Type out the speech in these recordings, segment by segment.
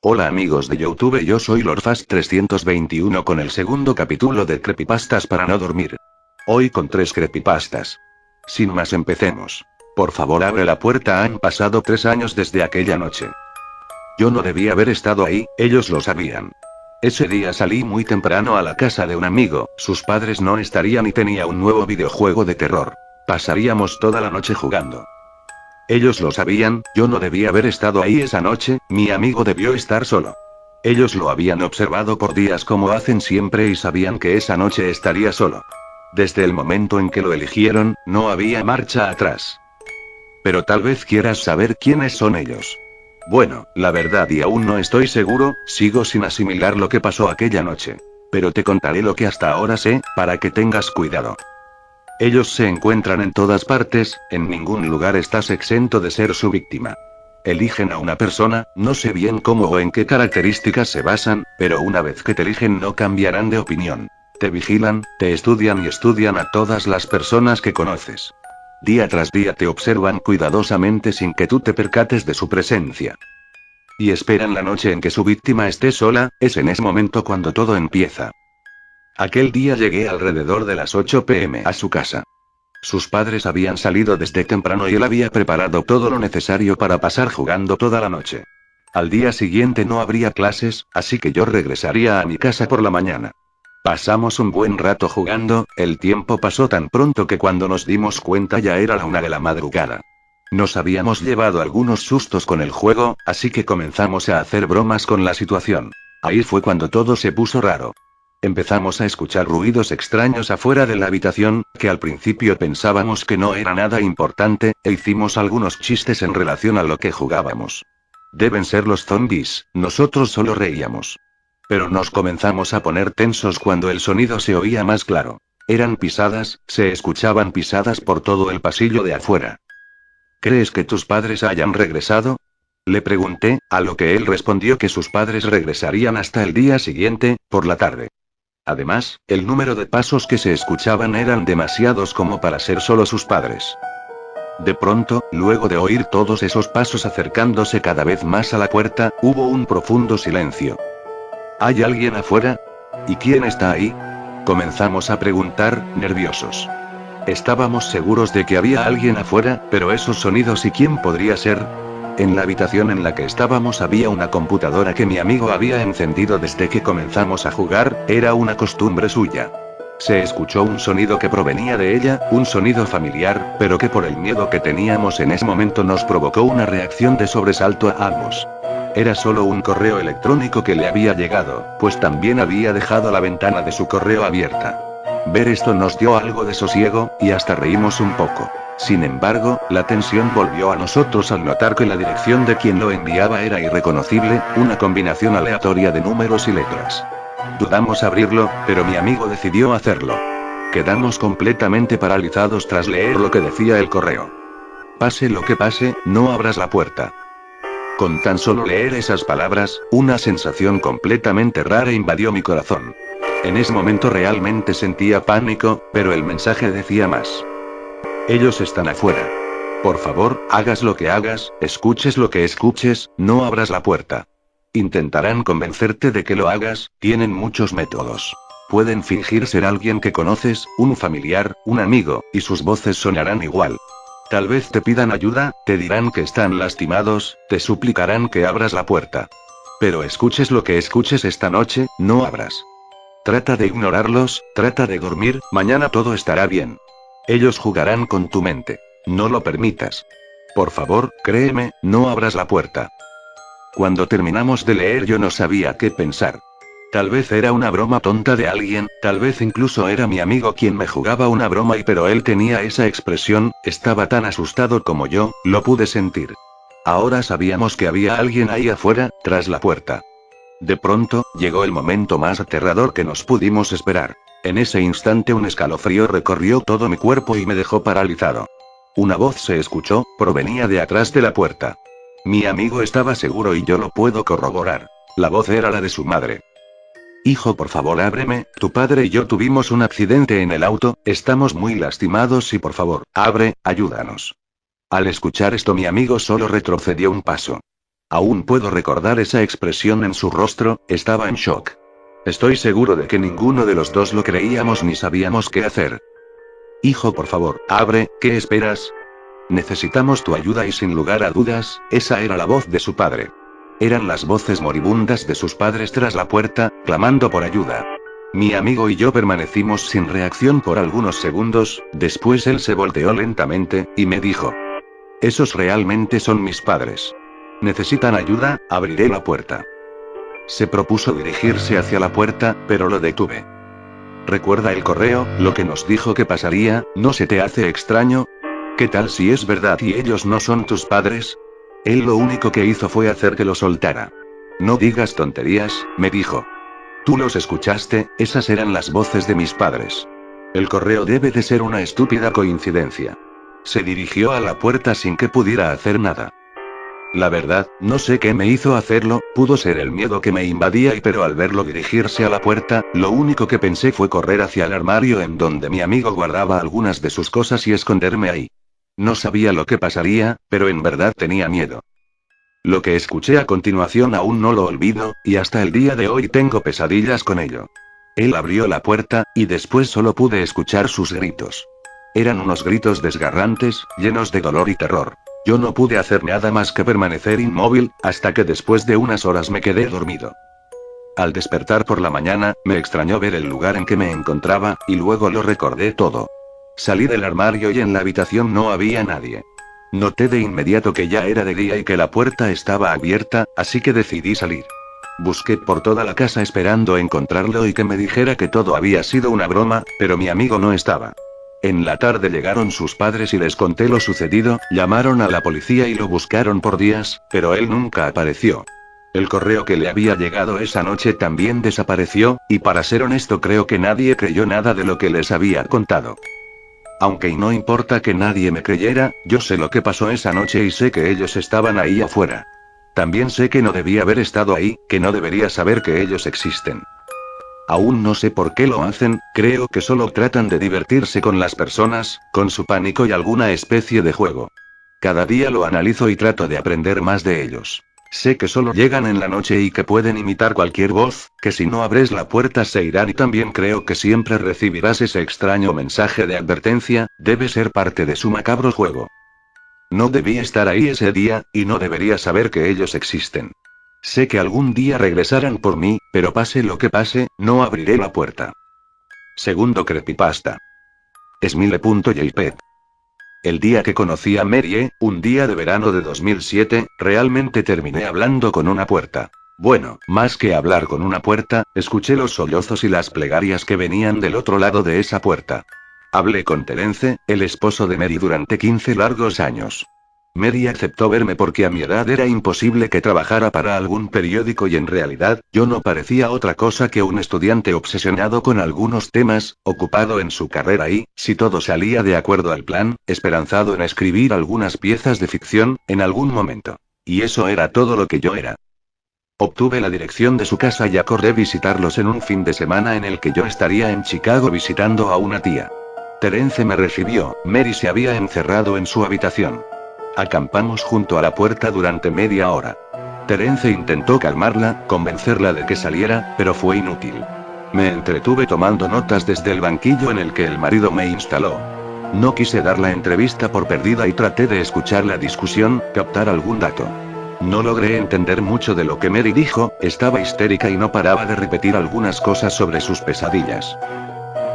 Hola amigos de YouTube, yo soy LordFast321 con el segundo capítulo de Creepypastas para no dormir. Hoy con 3 creepypastas. Sin más, empecemos. Por favor, abre la puerta. Han pasado 3 años desde aquella noche. Yo no debía haber estado ahí, ellos lo sabían. Ese día salí muy temprano a la casa de un amigo, sus padres no estarían y tenía un nuevo videojuego de terror. Pasaríamos toda la noche jugando. Ellos lo sabían, yo no debía haber estado ahí esa noche, mi amigo debió estar solo. Ellos lo habían observado por días como hacen siempre y sabían que esa noche estaría solo. Desde el momento en que lo eligieron, no había marcha atrás. Pero tal vez quieras saber quiénes son ellos. Bueno, la verdad y aún no estoy seguro, sigo sin asimilar lo que pasó aquella noche. Pero te contaré lo que hasta ahora sé, para que tengas cuidado. Ellos se encuentran en todas partes, en ningún lugar estás exento de ser su víctima. Eligen a una persona, no sé bien cómo o en qué características se basan, pero una vez que te eligen no cambiarán de opinión. Te vigilan, te estudian y estudian a todas las personas que conoces. Día tras día te observan cuidadosamente sin que tú te percates de su presencia. Y esperan la noche en que su víctima esté sola, es en ese momento cuando todo empieza. Aquel día llegué alrededor de las 8 p.m. a su casa. Sus padres habían salido desde temprano y él había preparado todo lo necesario para pasar jugando toda la noche. Al día siguiente no habría clases, así que yo regresaría a mi casa por la mañana. Pasamos un buen rato jugando, el tiempo pasó tan pronto que cuando nos dimos cuenta ya era la 1 de la madrugada. Nos habíamos llevado algunos sustos con el juego, así que comenzamos a hacer bromas con la situación. Ahí fue cuando todo se puso raro. Empezamos a escuchar ruidos extraños afuera de la habitación, que al principio pensábamos que no era nada importante, e hicimos algunos chistes en relación a lo que jugábamos. Deben ser los zombies, nosotros solo reíamos. Pero nos comenzamos a poner tensos cuando el sonido se oía más claro. Eran pisadas, se escuchaban pisadas por todo el pasillo de afuera. ¿Crees que tus padres hayan regresado? Le pregunté, a lo que él respondió que sus padres regresarían hasta el día siguiente, por la tarde. Además, el número de pasos que se escuchaban eran demasiados como para ser solo sus padres. De pronto, luego de oír todos esos pasos acercándose cada vez más a la puerta, hubo un profundo silencio. ¿Hay alguien afuera? ¿Y quién está ahí? Comenzamos a preguntar, nerviosos. Estábamos seguros de que había alguien afuera, pero esos sonidos ¿y quién podría ser? En la habitación en la que estábamos había una computadora que mi amigo había encendido desde que comenzamos a jugar, era una costumbre suya. Se escuchó un sonido que provenía de ella, un sonido familiar, pero que por el miedo que teníamos en ese momento nos provocó una reacción de sobresalto a ambos. Era solo un correo electrónico que le había llegado, pues también había dejado la ventana de su correo abierta. Ver esto nos dio algo de sosiego, y hasta reímos un poco. Sin embargo, la tensión volvió a nosotros al notar que la dirección de quien lo enviaba era irreconocible, una combinación aleatoria de números y letras. Dudamos abrirlo, pero mi amigo decidió hacerlo. Quedamos completamente paralizados tras leer lo que decía el correo. Pase lo que pase, no abras la puerta. Con tan solo leer esas palabras, una sensación completamente rara invadió mi corazón. En ese momento realmente sentía pánico, pero el mensaje decía más. Ellos están afuera. Por favor, hagas lo que hagas, escuches lo que escuches, no abras la puerta. Intentarán convencerte de que lo hagas, tienen muchos métodos. Pueden fingir ser alguien que conoces, un familiar, un amigo, y sus voces sonarán igual. Tal vez te pidan ayuda, te dirán que están lastimados, te suplicarán que abras la puerta. Pero escuches lo que escuches esta noche, no abras. Trata de ignorarlos, trata de dormir, mañana todo estará bien. Ellos jugarán con tu mente. No lo permitas. Por favor, créeme, no abras la puerta. Cuando terminamos de leer yo no sabía qué pensar. Tal vez era una broma tonta de alguien, tal vez incluso era mi amigo quien me jugaba una broma pero él tenía esa expresión, estaba tan asustado como yo, lo pude sentir. Ahora sabíamos que había alguien ahí afuera, tras la puerta. De pronto, llegó el momento más aterrador que nos pudimos esperar. En ese instante un escalofrío recorrió todo mi cuerpo y me dejó paralizado. Una voz se escuchó, provenía de atrás de la puerta. Mi amigo estaba seguro y yo lo puedo corroborar. La voz era la de su madre. Hijo, por favor ábreme, tu padre y yo tuvimos un accidente en el auto, estamos muy lastimados y por favor, abre, ayúdanos. Al escuchar esto mi amigo solo retrocedió un paso. Aún puedo recordar esa expresión en su rostro, estaba en shock. Estoy seguro de que ninguno de los dos lo creíamos ni sabíamos qué hacer. Hijo, por favor, abre, ¿qué esperas? Necesitamos tu ayuda y sin lugar a dudas, esa era la voz de su padre. Eran las voces moribundas de sus padres tras la puerta, clamando por ayuda. Mi amigo y yo permanecimos sin reacción por algunos segundos, después él se volteó lentamente, y me dijo: esos realmente son mis padres. ¿Necesitan ayuda? Abriré la puerta. Se propuso dirigirse hacia la puerta, pero lo detuve. ¿Recuerda el correo, lo que nos dijo que pasaría? ¿No se te hace extraño? ¿Qué tal si es verdad y ellos no son tus padres? Él lo único que hizo fue hacer que lo soltara. No digas tonterías, me dijo. Tú los escuchaste, esas eran las voces de mis padres. El correo debe de ser una estúpida coincidencia. Se dirigió a la puerta sin que pudiera hacer nada. La verdad, no sé qué me hizo hacerlo, pudo ser el miedo que me invadía pero al verlo dirigirse a la puerta, lo único que pensé fue correr hacia el armario en donde mi amigo guardaba algunas de sus cosas y esconderme ahí. No sabía lo que pasaría, pero en verdad tenía miedo. Lo que escuché a continuación aún no lo olvido, y hasta el día de hoy tengo pesadillas con ello. Él abrió la puerta, y después solo pude escuchar sus gritos. Eran unos gritos desgarrantes, llenos de dolor y terror. Yo no pude hacer nada más que permanecer inmóvil, hasta que después de unas horas me quedé dormido. Al despertar por la mañana, me extrañó ver el lugar en que me encontraba, y luego lo recordé todo. Salí del armario y en la habitación no había nadie. Noté de inmediato que ya era de día y que la puerta estaba abierta, así que decidí salir. Busqué por toda la casa esperando encontrarlo y que me dijera que todo había sido una broma, pero mi amigo no estaba. En la tarde llegaron sus padres y les conté lo sucedido, llamaron a la policía y lo buscaron por días, pero él nunca apareció. El correo que le había llegado esa noche también desapareció, y para ser honesto creo que nadie creyó nada de lo que les había contado. Aunque no importa que nadie me creyera, yo sé lo que pasó esa noche y sé que ellos estaban ahí afuera. También sé que no debía haber estado ahí, que no debería saber que ellos existen. Aún no sé por qué lo hacen, creo que solo tratan de divertirse con las personas, con su pánico y alguna especie de juego. Cada día lo analizo y trato de aprender más de ellos. Sé que solo llegan en la noche y que pueden imitar cualquier voz, que si no abres la puerta se irán y también creo que siempre recibirás ese extraño mensaje de advertencia, debe ser parte de su macabro juego. No debí estar ahí ese día, y no debería saber que ellos existen. Sé que algún día regresarán por mí, pero pase lo que pase, no abriré la puerta. Segundo creepypasta. Smile.jpg. El día que conocí a Mary, un día de verano de 2007, realmente terminé hablando con una puerta. Bueno, más que hablar con una puerta, escuché los sollozos y las plegarias que venían del otro lado de esa puerta. Hablé con Terence, el esposo de Mary, durante 15 largos años. Mary aceptó verme porque a mi edad era imposible que trabajara para algún periódico y en realidad, yo no parecía otra cosa que un estudiante obsesionado con algunos temas, ocupado en su carrera y, si todo salía de acuerdo al plan, esperanzado en escribir algunas piezas de ficción, en algún momento. Y eso era todo lo que yo era. Obtuve la dirección de su casa y acordé visitarlos en un fin de semana en el que yo estaría en Chicago visitando a una tía. Terence me recibió, Mary se había encerrado en su habitación. Acampamos junto a la puerta durante media hora. Terence intentó calmarla, convencerla de que saliera, pero fue inútil. Me entretuve tomando notas desde el banquillo en el que el marido me instaló. No quise dar la entrevista por perdida y traté de escuchar la discusión, captar algún dato. No logré entender mucho de lo que Mary dijo, estaba histérica y no paraba de repetir algunas cosas sobre sus pesadillas.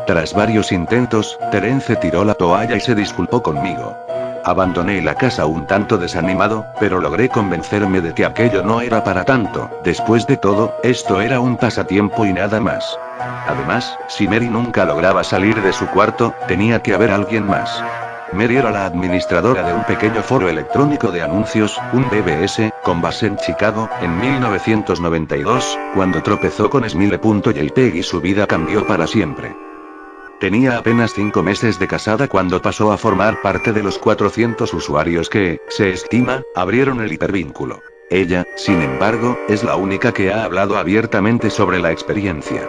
Tras varios intentos, Terence tiró la toalla y se disculpó conmigo. Abandoné la casa un tanto desanimado, pero logré convencerme de que aquello no era para tanto, después de todo, esto era un pasatiempo y nada más. Además, si Mary nunca lograba salir de su cuarto, tenía que haber alguien más. Mary era la administradora de un pequeño foro electrónico de anuncios, un BBS, con base en Chicago, en 1992, cuando tropezó con Smile.jpg y su vida cambió para siempre. Tenía apenas 5 meses de casada cuando pasó a formar parte de los 400 usuarios que, se estima, abrieron el hipervínculo. Ella, sin embargo, es la única que ha hablado abiertamente sobre la experiencia.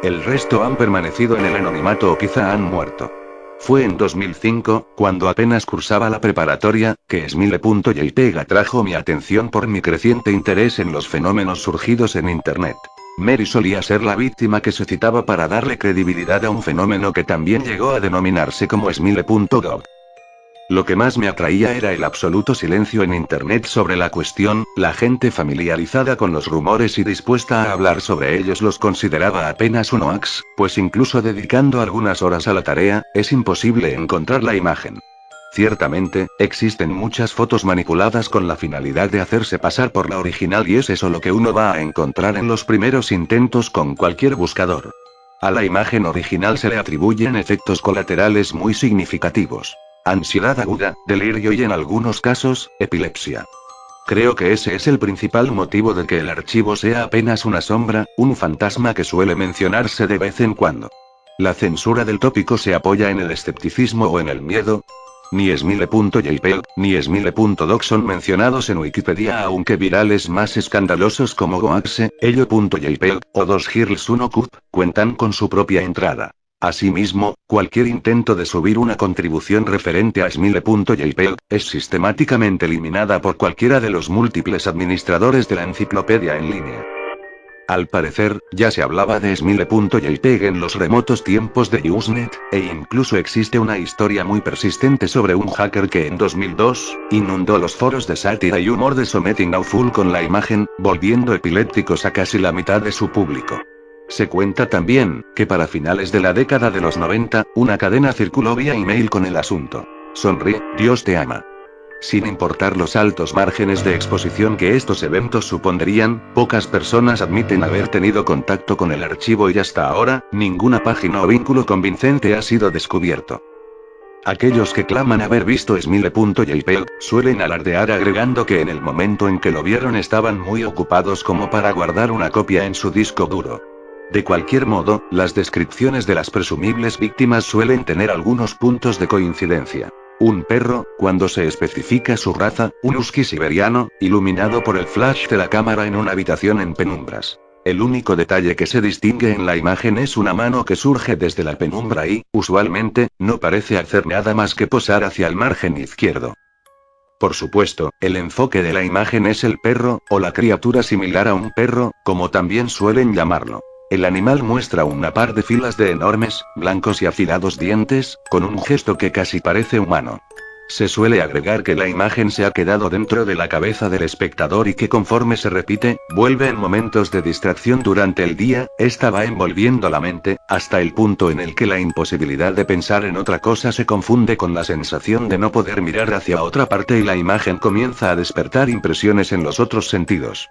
El resto han permanecido en el anonimato o quizá han muerto. Fue en 2005, cuando apenas cursaba la preparatoria, que Smile.jpg atrajo mi atención por mi creciente interés en los fenómenos surgidos en Internet. Mary solía ser la víctima que se citaba para darle credibilidad a un fenómeno que también llegó a denominarse como Smile.gov. Lo que más me atraía era el absoluto silencio en Internet sobre la cuestión, la gente familiarizada con los rumores y dispuesta a hablar sobre ellos los consideraba apenas un hoax, pues incluso dedicando algunas horas a la tarea, es imposible encontrar la imagen. Ciertamente, existen muchas fotos manipuladas con la finalidad de hacerse pasar por la original y es eso lo que uno va a encontrar en los primeros intentos con cualquier buscador. A la imagen original se le atribuyen efectos colaterales muy significativos. Ansiedad aguda, delirio y en algunos casos, epilepsia. Creo que ese es el principal motivo de que el archivo sea apenas una sombra, un fantasma que suele mencionarse de vez en cuando. La censura del tópico se apoya en el escepticismo o en el miedo. Ni Smile.jpg, ni Smile.doc son mencionados en Wikipedia, aunque virales más escandalosos como Goaxe, Ello.jpg, o 2girls1cup, cuentan con su propia entrada. Asimismo, cualquier intento de subir una contribución referente a Smile.jpg, es sistemáticamente eliminada por cualquiera de los múltiples administradores de la enciclopedia en línea. Al parecer, ya se hablaba de Smile.jpg en los remotos tiempos de Usenet, e incluso existe una historia muy persistente sobre un hacker que en 2002, inundó los foros de sátira y humor de Something Awful con la imagen, volviendo epilépticos a casi la mitad de su público. Se cuenta también, que para finales de la década de los 90, una cadena circuló vía email con el asunto. Sonríe, Dios te ama. Sin importar los altos márgenes de exposición que estos eventos supondrían, pocas personas admiten haber tenido contacto con el archivo y hasta ahora, ninguna página o vínculo convincente ha sido descubierto. Aquellos que claman haber visto Smile.jpg, suelen alardear agregando que en el momento en que lo vieron estaban muy ocupados como para guardar una copia en su disco duro. De cualquier modo, las descripciones de las presumibles víctimas suelen tener algunos puntos de coincidencia. Un perro, cuando se especifica su raza, un husky siberiano, iluminado por el flash de la cámara en una habitación en penumbras. El único detalle que se distingue en la imagen es una mano que surge desde la penumbra y, usualmente, no parece hacer nada más que posar hacia el margen izquierdo. Por supuesto, el enfoque de la imagen es el perro, o la criatura similar a un perro, como también suelen llamarlo. El animal muestra una par de filas de enormes, blancos y afilados dientes, con un gesto que casi parece humano. Se suele agregar que la imagen se ha quedado dentro de la cabeza del espectador y que conforme se repite, vuelve en momentos de distracción durante el día, esta va envolviendo la mente, hasta el punto en el que la imposibilidad de pensar en otra cosa se confunde con la sensación de no poder mirar hacia otra parte y la imagen comienza a despertar impresiones en los otros sentidos.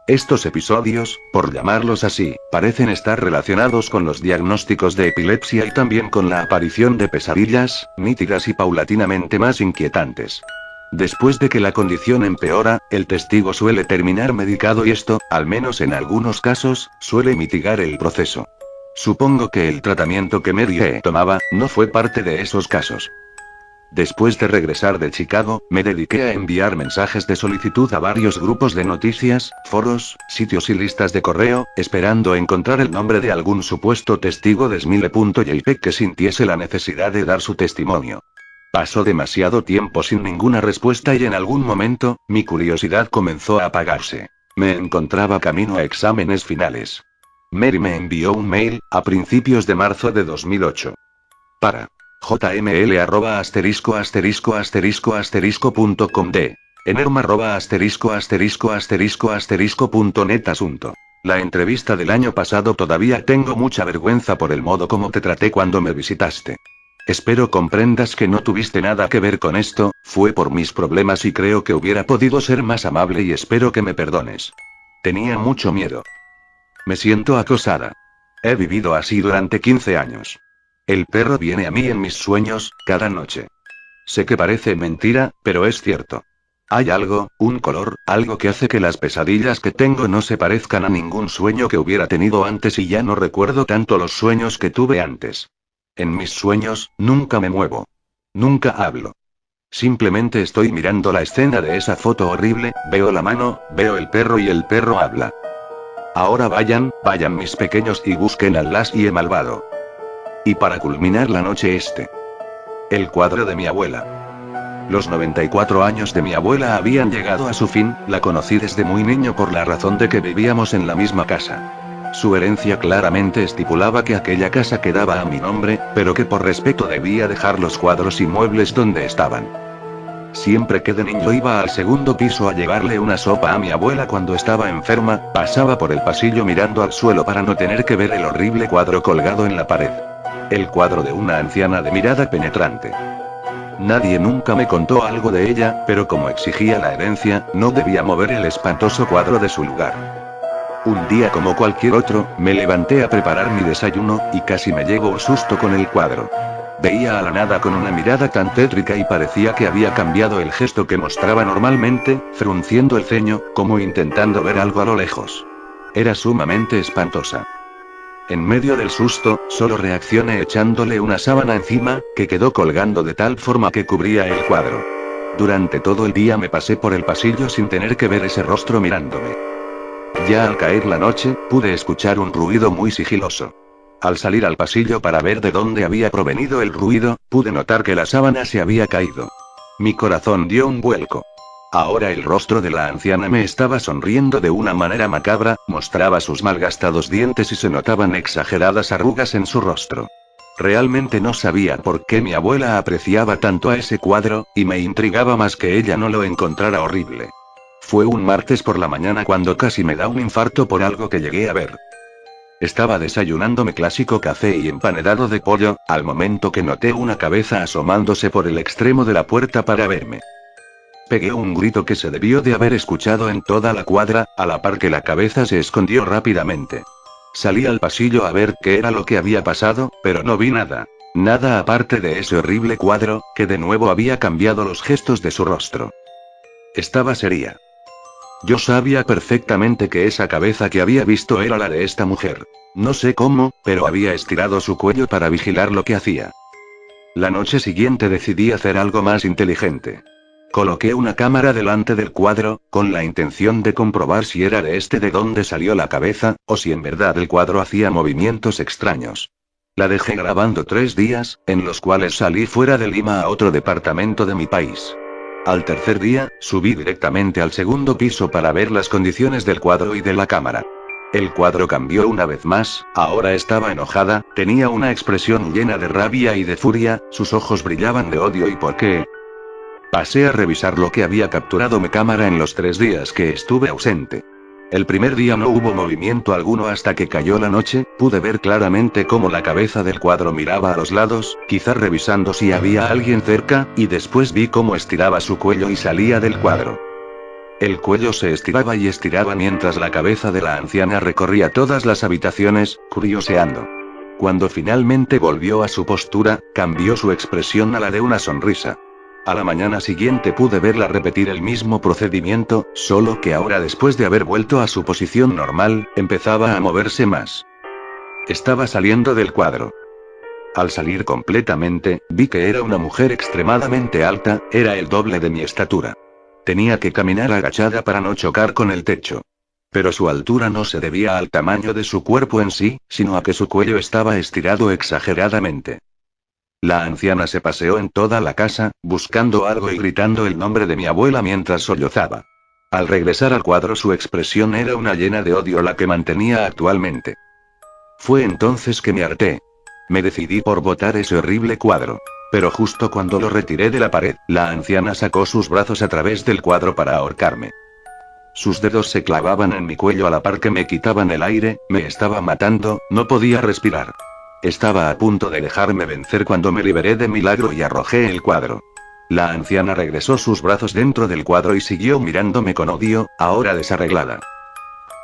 Estos episodios, por llamarlos así, parecen estar relacionados con los diagnósticos de epilepsia y también con la aparición de pesadillas, nítidas y paulatinamente más inquietantes. Después de que la condición empeora, el testigo suele terminar medicado y esto, al menos en algunos casos, suele mitigar el proceso. Supongo que el tratamiento que Mary tomaba, no fue parte de esos casos. Después de regresar de Chicago, me dediqué a enviar mensajes de solicitud a varios grupos de noticias, foros, sitios y listas de correo, esperando encontrar el nombre de algún supuesto testigo de Smile.jpg que sintiese la necesidad de dar su testimonio. Pasó demasiado tiempo sin ninguna respuesta y en algún momento, mi curiosidad comenzó a apagarse. Me encontraba camino a exámenes finales. Mary me envió un mail, a principios de marzo de 2008. Para jml@***.com de enerma@****.net asunto. La entrevista del año pasado todavía tengo mucha vergüenza por el modo como te traté cuando me visitaste. Espero comprendas que no tuviste nada que ver con esto, fue por mis problemas y creo que hubiera podido ser más amable y espero que me perdones. Tenía mucho miedo. Me siento acosada. He vivido así durante 15 años. El perro viene a mí en mis sueños, cada noche. Sé que parece mentira, pero es cierto. Hay algo, un color, algo que hace que las pesadillas que tengo no se parezcan a ningún sueño que hubiera tenido antes y ya no recuerdo tanto los sueños que tuve antes. En mis sueños, nunca me muevo. Nunca hablo. Simplemente estoy mirando la escena de esa foto horrible, veo la mano, veo el perro y el perro habla. Ahora vayan mis pequeños y busquen al Lassie malvado. Y para culminar la noche El cuadro de mi abuela. Los 94 años de mi abuela habían llegado a su fin, la conocí desde muy niño por la razón de que vivíamos en la misma casa. Su herencia claramente estipulaba que aquella casa quedaba a mi nombre, pero que por respeto debía dejar los cuadros y muebles donde estaban. Siempre que de niño iba al segundo piso a llevarle una sopa a mi abuela cuando estaba enferma, pasaba por el pasillo mirando al suelo para no tener que ver el horrible cuadro colgado en la pared. El cuadro de una anciana de mirada penetrante. Nadie nunca me contó algo de ella, pero como exigía la herencia, no debía mover el espantoso cuadro de su lugar. Un día como cualquier otro, me levanté a preparar mi desayuno, y casi me llevo un susto con el cuadro. Veía a la nada con una mirada tan tétrica y parecía que había cambiado el gesto que mostraba normalmente, frunciendo el ceño, como intentando ver algo a lo lejos. Era sumamente espantosa. En medio del susto, solo reaccioné echándole una sábana encima, que quedó colgando de tal forma que cubría el cuadro. Durante todo el día me pasé por el pasillo sin tener que ver ese rostro mirándome. Ya al caer la noche, pude escuchar un ruido muy sigiloso. Al salir al pasillo para ver de dónde había provenido el ruido, pude notar que la sábana se había caído. Mi corazón dio un vuelco. Ahora el rostro de la anciana me estaba sonriendo de una manera macabra, mostraba sus malgastados dientes y se notaban exageradas arrugas en su rostro. Realmente no sabía por qué mi abuela apreciaba tanto a ese cuadro, y me intrigaba más que ella no lo encontrara horrible. Fue un martes por la mañana cuando casi me da un infarto por algo que llegué a ver. Estaba desayunando mi clásico café y empanadado de pollo, al momento que noté una cabeza asomándose por el extremo de la puerta para verme. Pegué un grito que se debió de haber escuchado en toda la cuadra, a la par que la cabeza se escondió rápidamente. Salí al pasillo a ver qué era lo que había pasado, pero no vi nada. Nada aparte de ese horrible cuadro, que de nuevo había cambiado los gestos de su rostro. Estaba seria. Yo sabía perfectamente que esa cabeza que había visto era la de esta mujer. No sé cómo, pero había estirado su cuello para vigilar lo que hacía. La noche siguiente decidí hacer algo más inteligente. Coloqué una cámara delante del cuadro, con la intención de comprobar si era de dónde salió la cabeza, o si en verdad el cuadro hacía movimientos extraños. La dejé grabando 3 días, en los cuales salí fuera de Lima a otro departamento de mi país. Al tercer día, subí directamente al segundo piso para ver las condiciones del cuadro y de la cámara. El cuadro cambió una vez más, ahora estaba enojada, tenía una expresión llena de rabia y de furia, sus ojos brillaban de odio y por qué. Pasé a revisar lo que había capturado mi cámara en los 3 días que estuve ausente. El primer día no hubo movimiento alguno hasta que cayó la noche, pude ver claramente cómo la cabeza del cuadro miraba a los lados, quizá revisando si había alguien cerca, y después vi cómo estiraba su cuello y salía del cuadro. El cuello se estiraba y estiraba mientras la cabeza de la anciana recorría todas las habitaciones, curioseando. Cuando finalmente volvió a su postura, cambió su expresión a la de una sonrisa. A la mañana siguiente pude verla repetir el mismo procedimiento, solo que ahora después de haber vuelto a su posición normal, empezaba a moverse más. Estaba saliendo del cuadro. Al salir completamente, vi que era una mujer extremadamente alta, era el doble de mi estatura. Tenía que caminar agachada para no chocar con el techo. Pero su altura no se debía al tamaño de su cuerpo en sí, sino a que su cuello estaba estirado exageradamente. La anciana se paseó en toda la casa, buscando algo y gritando el nombre de mi abuela mientras sollozaba. Al regresar al cuadro su expresión era una llena de odio la que mantenía actualmente. Fue entonces que me harté. Me decidí por botar ese horrible cuadro. Pero justo cuando lo retiré de la pared, la anciana sacó sus brazos a través del cuadro para ahorcarme. Sus dedos se clavaban en mi cuello a la par que me quitaban el aire, me estaba matando, no podía respirar. Estaba a punto de dejarme vencer cuando me liberé de milagro y arrojé el cuadro. La anciana regresó sus brazos dentro del cuadro y siguió mirándome con odio, ahora desarreglada.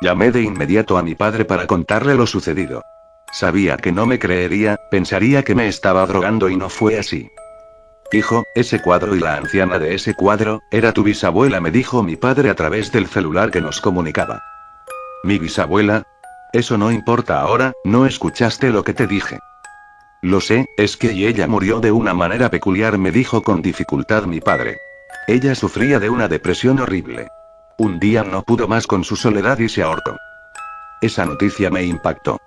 Llamé de inmediato a mi padre para contarle lo sucedido. Sabía que no me creería, pensaría que me estaba drogando y no fue así. Hijo, ese cuadro y la anciana de ese cuadro, era tu bisabuela, me dijo mi padre a través del celular que nos comunicaba. ¿Mi bisabuela? Eso no importa ahora, ¿no escuchaste lo que te dije? Lo sé, es que ella murió de una manera peculiar, me dijo con dificultad mi padre. Ella sufría de una depresión horrible. Un día no pudo más con su soledad y se ahorcó. Esa noticia me impactó.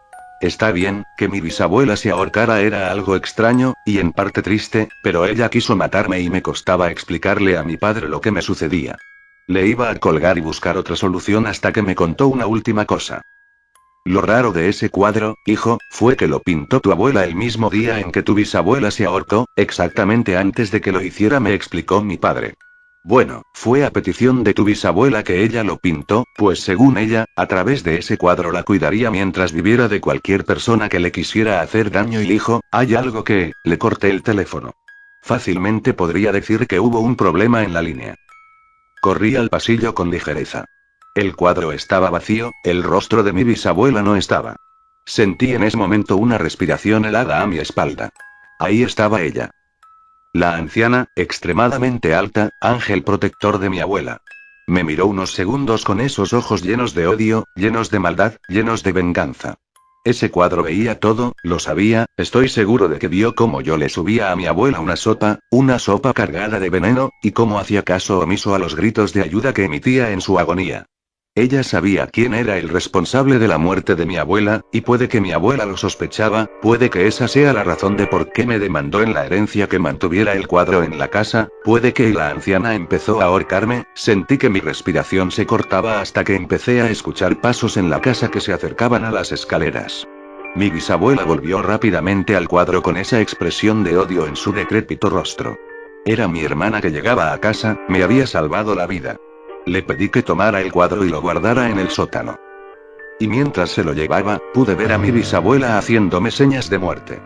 Está bien, que mi bisabuela se ahorcara era algo extraño, y en parte triste, pero ella quiso matarme y me costaba explicarle a mi padre lo que me sucedía. Le iba a colgar y buscar otra solución hasta que me contó una última cosa. Lo raro de ese cuadro, hijo, fue que lo pintó tu abuela el mismo día en que tu bisabuela se ahorcó, exactamente antes de que lo hiciera, me explicó mi padre. Bueno, fue a petición de tu bisabuela que ella lo pintó, pues según ella, a través de ese cuadro la cuidaría mientras viviera de cualquier persona que le quisiera hacer daño. Y hijo, hay algo que, le corté el teléfono. Fácilmente podría decir que hubo un problema en la línea. Corrí al pasillo con ligereza. El cuadro estaba vacío, el rostro de mi bisabuela no estaba. Sentí en ese momento una respiración helada a mi espalda. Ahí estaba ella. La anciana, extremadamente alta, ángel protector de mi abuela. Me miró unos segundos con esos ojos llenos de odio, llenos de maldad, llenos de venganza. Ese cuadro veía todo, lo sabía, estoy seguro de que vio cómo yo le subía a mi abuela una sopa cargada de veneno, y cómo hacía caso omiso a los gritos de ayuda que emitía en su agonía. Ella sabía quién era el responsable de la muerte de mi abuela, y puede que mi abuela lo sospechaba, puede que esa sea la razón de por qué me demandó en la herencia que mantuviera el cuadro en la casa, puede que la anciana empezó a ahorcarme. Sentí que mi respiración se cortaba hasta que empecé a escuchar pasos en la casa que se acercaban a las escaleras. Mi bisabuela volvió rápidamente al cuadro con esa expresión de odio en su decrépito rostro. Era mi hermana que llegaba a casa, me había salvado la vida. Le pedí que tomara el cuadro y lo guardara en el sótano. Y mientras se lo llevaba, pude ver a mi bisabuela haciéndome señas de muerte.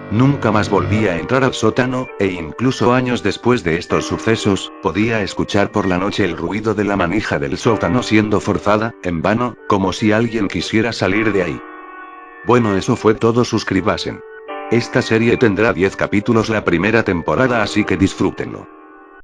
Nunca más volví a entrar al sótano, e incluso años después de estos sucesos, podía escuchar por la noche el ruido de la manija del sótano siendo forzada, en vano, como si alguien quisiera salir de ahí. Bueno, eso fue todo. Suscríbanse. Esta serie tendrá 10 capítulos la primera temporada, así que disfrútenlo.